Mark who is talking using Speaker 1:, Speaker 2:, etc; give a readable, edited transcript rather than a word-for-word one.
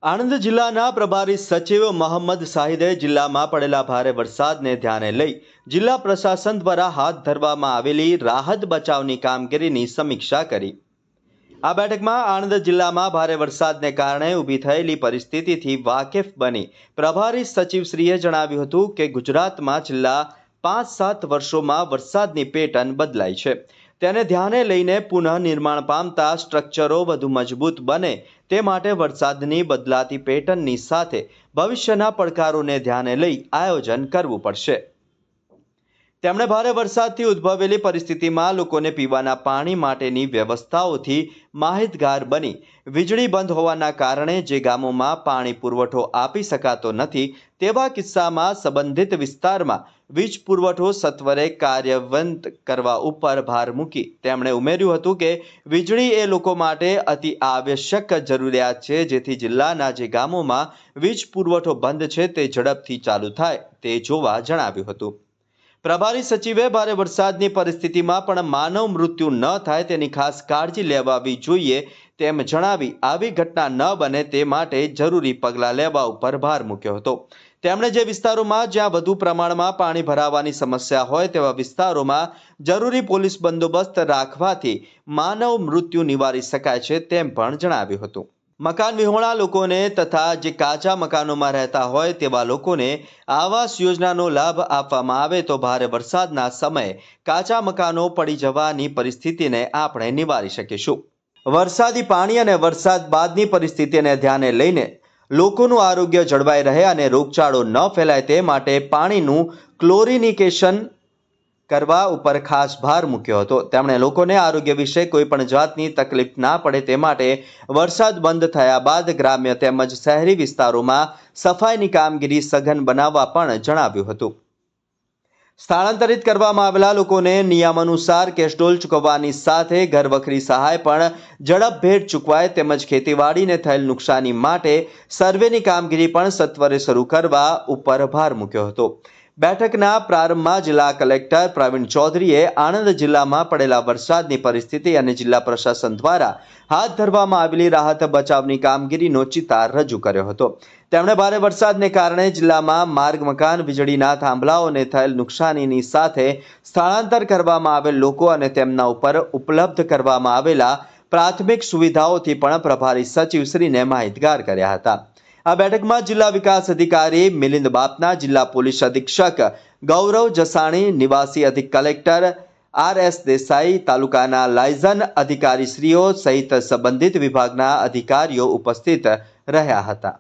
Speaker 1: આણંદ જિલ્લાના પ્રભારી સચિવ મોહમ્મદ શાહિદે જિલ્લામાં પડેલા ભારે વરસાદને ધ્યાને લઈ જિલ્લા પ્રશાસન દ્વારા હાથ ધરવામાં આવેલી રાહત બચાવની કામગીરીની સમીક્ષા કરી। આ બેઠકમાં આણંદ જિલ્લામાં ભારે વરસાદને કારણે ઊભી થયેલી પરિસ્થિતિથી વાકેફ બની પ્રભારી સચિવશ્રીએ જણાવ્યું હતું કે ગુજરાતમાં છેલ્લા 5-7 વર્ષોમાં વરસાદની પેટર્ન બદલાઈ છે। તેને ધ્યાને લઈને પુનઃનિર્માણ પામતા સ્ટ્રક્ચરો વધુ મજબૂત બને તે માટે વરસાદની બદલાતી પેટર્નની સાથે ભવિષ્યના પડકારોને ધ્યાને લઈ આયોજન કરવું પડશે। તેમણે ભારે વરસાદથી ઉદ્ભવેલી પરિસ્થિતિમાં લોકોને પીવાના પાણી માટેની વ્યવસ્થાઓથી માહિતગાર બની વીજળી બંધ હોવાના કારણે જે ગામોમાં પાણી પુરવઠો આપી શકાતો નથી તેવા કિસ્સામાં સંબંધિત વિસ્તારમાં વીજ પુરવઠો સત્વરે કાર્યવંત કરવા ઉપર ભાર મૂકી તેમણે ઉમેર્યું હતું કે વીજળી એ લોકો માટે અતિ આવશ્યક જરૂરિયાત છે, જેથી જિલ્લાના જે ગામોમાં વીજ પુરવઠો બંધ છે તે ઝડપથી ચાલુ થાય તે જોવા જણાવ્યું હતું। પ્રભારી સચિવે ભારે વરસાદની પરિસ્થિતિમાં પણ માનવ મૃત્યુ ન થાય તેની ખાસ કાળજી લેવાવી જોઈએ તેમ જણાવી આવી ઘટના ન બને તે માટે જરૂરી પગલાં લેવા ઉપર ભાર મૂક્યો હતો। તેમણે જે વિસ્તારોમાં જ્યાં વધુ પ્રમાણમાં પાણી ભરાવાની સમસ્યા હોય તેવા વિસ્તારોમાં જરૂરી પોલીસ બંદોબસ્ત રાખવાથી માનવ મૃત્યુ નિવારી શકાય છે તેમ પણ જણાવ્યું હતું। મકાન વિહોણા લોકોને તથા જે કાચા મકાનોમાં રહેતા હોય તેવા લોકોને આવાસ યોજનાનો લાભ આપવામાં આવે તો ભારે વરસાદના સમયે કાચા મકાનો પડી જવાની પરિસ્થિતિને આપણે નિવારી શકીશું। વરસાદી પાણી અને વરસાદ બાદની પરિસ્થિતિને ધ્યાને લઈને લોકોનું આરોગ્ય જળવાઈ રહે અને રોગચાળો ન ફેલાય તે માટે પાણીનું ક્લોરિનેશન કરવા ઉપર ખાસ ભાર મૂક્યો હતો। તેમણે લોકોને આરોગ્ય વિશે કોઈ પણ જાતની તકલીફ ના પડે તે માટે વરસાદ બંધ થયા બાદ ગ્રામ્ય તેમજ શહેરી વિસ્તારોમાં સફાઈની કામગીરી સઘન બનાવવા પણ જણાવ્યું હતું। સ્થળાંતરિત કરવામાં આવેલા લોકોને નિયમાનુસાર કેશડોલ ચૂકવવાની સાથે ઘરવખરી સહાય પણ ઝડપભેર ચૂકવાય તેમજ ખેતીવાડીને થયેલ નુકસાની માટે સર્વેની કામગીરી પણ સત્વરે શરૂ કરવા ઉપર ભાર મૂક્યો હતો। બેઠકના પ્રારંભમાં જિલ્લા કલેક્ટર પ્રવીણ ચૌધરીએ આણંદ જિલ્લામાં પડેલા વરસાદની પરિસ્થિતિ અને જિલ્લા પ્રશાસન દ્વારા હાથ ધરવામાં આવેલી રાહત બચાવની કામગીરીનો ચિતાર રજૂ કર્યો હતો। તેમણે ભારે વરસાદને કારણે જિલ્લામાં માર્ગ મકાન વીજળીના થાંભલાઓને થયેલ નુકસાનીની સાથે સ્થળાંતર કરવામાં આવેલ લોકો અને તેમના ઉપર ઉપલબ્ધ કરવામાં આવેલા પ્રાથમિક સુવિધાઓથી પણ પ્રભારી સચિવશ્રીને માહિતગાર કર્યા હતા। આ બેઠકમાં જિલ્લા વિકાસ અધિકારી મિલિંદ બાપના, જિલ્લા પોલીસ અધિક્ષક ગૌરવ જસાણી, નિવાસી અધિક કલેક્ટર RS દેસાઈ, તાલુકાના લાયઝન અધિકારીશ્રીઓ સહિત સંબંધિત વિભાગના અધિકારીઓ ઉપસ્થિત રહ્યા હતા।